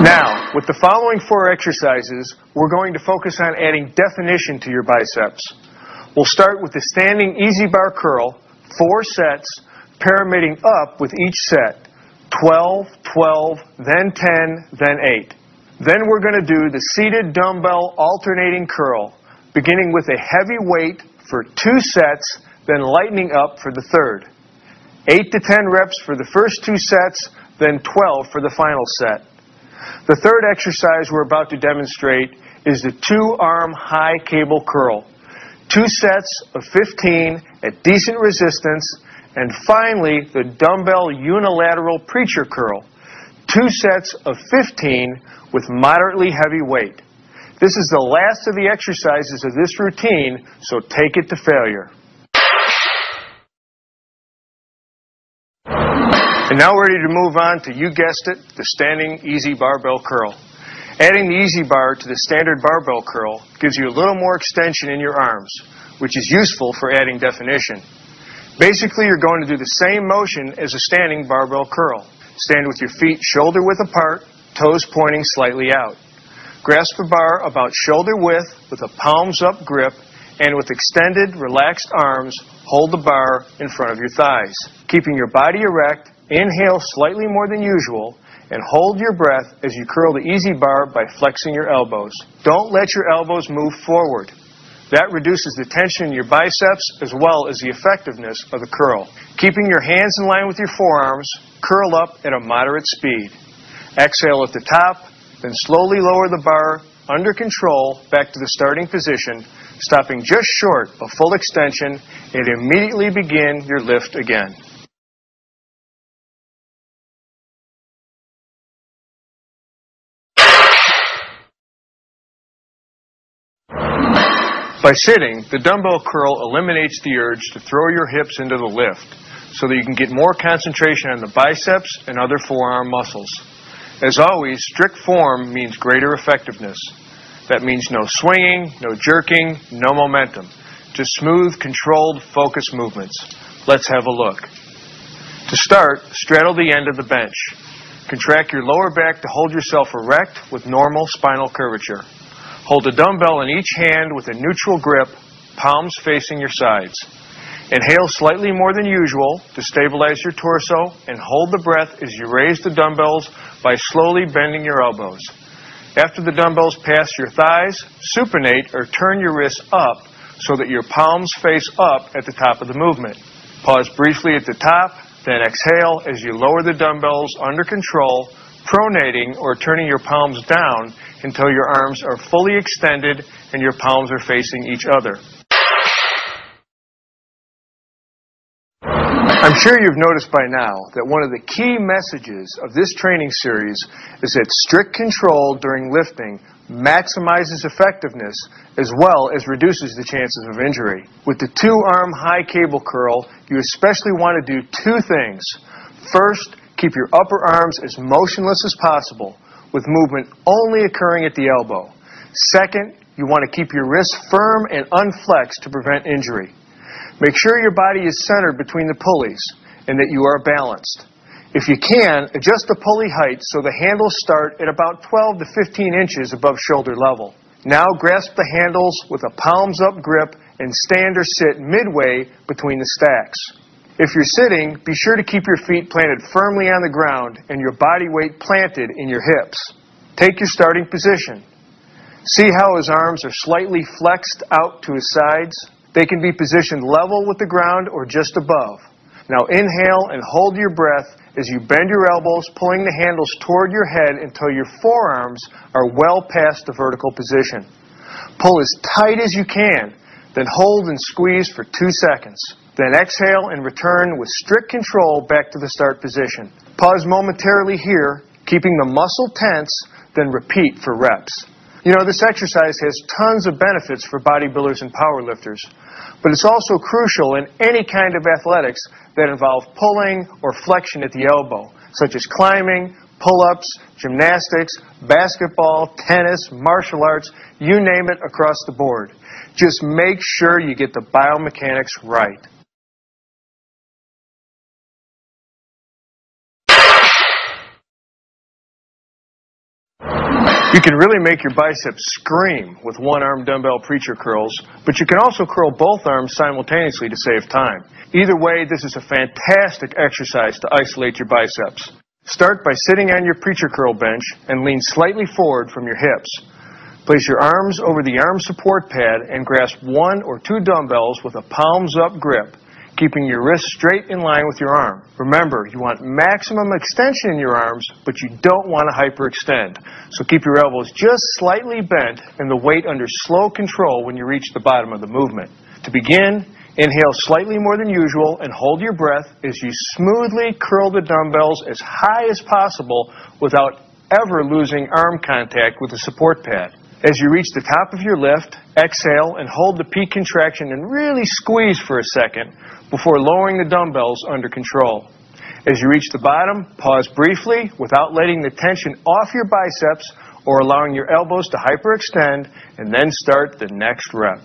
Now, with the following 4 exercises, we're going to focus on adding definition to your biceps. We'll start with the standing easy bar curl, 4 sets, pyramiding up with each set, 12, 12, then 10, then 8. Then we're going to do the seated dumbbell alternating curl, beginning with a heavy weight for 2 sets, then lightening up for the third. 8 to 10 reps for the first 2 sets, then 12 for the final set. The third exercise we're about to demonstrate is the 2-arm high cable curl. 2 sets of 15 at decent resistance, and finally the dumbbell unilateral preacher curl. 2 sets of 15 with moderately heavy weight. This is the last of the exercises of this routine, so take it to failure. And now we're ready to move on to, you guessed it, the standing easy barbell curl. Adding the easy bar to the standard barbell curl gives you a little more extension in your arms, which is useful for adding definition. Basically, you're going to do the same motion as a standing barbell curl. Stand with your feet shoulder width apart, toes pointing slightly out. Grasp the bar about shoulder width with a palms up grip, and with extended, relaxed arms, hold the bar in front of your thighs. Keeping your body erect, inhale slightly more than usual, and hold your breath as you curl the easy bar by flexing your elbows. Don't let your elbows move forward. That reduces the tension in your biceps as well as the effectiveness of the curl. Keeping your hands in line with your forearms, curl up at a moderate speed. Exhale at the top, then slowly lower the bar under control back to the starting position, stopping just short of full extension, and immediately begin your lift again. By sitting, the dumbbell curl eliminates the urge to throw your hips into the lift so that you can get more concentration on the biceps and other forearm muscles. As always, strict form means greater effectiveness. That means no swinging, no jerking, no momentum. Just smooth, controlled, focused movements. Let's have a look. To start, straddle the end of the bench. Contract your lower back to hold yourself erect with normal spinal curvature. Hold a dumbbell in each hand with a neutral grip, palms facing your sides. Inhale slightly more than usual to stabilize your torso, and hold the breath as you raise the dumbbells by slowly bending your elbows. After the dumbbells pass your thighs, supinate or turn your wrists up so that your palms face up at the top of the movement. Pause briefly at the top, then exhale as you lower the dumbbells under control, pronating or turning your palms down until your arms are fully extended and your palms are facing each other. I'm sure you've noticed by now that one of the key messages of this training series is that strict control during lifting maximizes effectiveness as well as reduces the chances of injury. With the 2-arm high cable curl, you especially want to do 2 things. First, keep your upper arms as motionless as possible, with movement only occurring at the elbow. Second, you want to keep your wrists firm and unflexed to prevent injury. Make sure your body is centered between the pulleys and that you are balanced. If you can, adjust the pulley height so the handles start at about 12 to 15 inches above shoulder level. Now grasp the handles with a palms-up grip and stand or sit midway between the stacks. If you're sitting, be sure to keep your feet planted firmly on the ground and your body weight planted in your hips. Take your starting position. See how his arms are slightly flexed out to his sides? They can be positioned level with the ground or just above. Now inhale and hold your breath as you bend your elbows, pulling the handles toward your head until your forearms are well past the vertical position. Pull as tight as you can, then hold and squeeze for 2 seconds. Then exhale and return with strict control back to the start position. Pause momentarily here, keeping the muscle tense, then repeat for reps. You know, this exercise has tons of benefits for bodybuilders and powerlifters, but it's also crucial in any kind of athletics that involve pulling or flexion at the elbow, such as climbing, pull-ups, gymnastics, basketball, tennis, martial arts, you name it, across the board. Just make sure you get the biomechanics right. You can really make your biceps scream with one-arm dumbbell preacher curls, but you can also curl both arms simultaneously to save time. Either way, this is a fantastic exercise to isolate your biceps. Start by sitting on your preacher curl bench and lean slightly forward from your hips. Place your arms over the arm support pad and grasp 1 or 2 dumbbells with a palms-up grip, keeping your wrist straight in line with your arm. Remember, you want maximum extension in your arms, but you don't want to hyperextend. So keep your elbows just slightly bent and the weight under slow control when you reach the bottom of the movement. To begin, inhale slightly more than usual and hold your breath as you smoothly curl the dumbbells as high as possible without ever losing arm contact with the support pad. As you reach the top of your lift, exhale and hold the peak contraction and really squeeze for a second before lowering the dumbbells under control. As you reach the bottom, pause briefly without letting the tension off your biceps or allowing your elbows to hyperextend, and then start the next rep.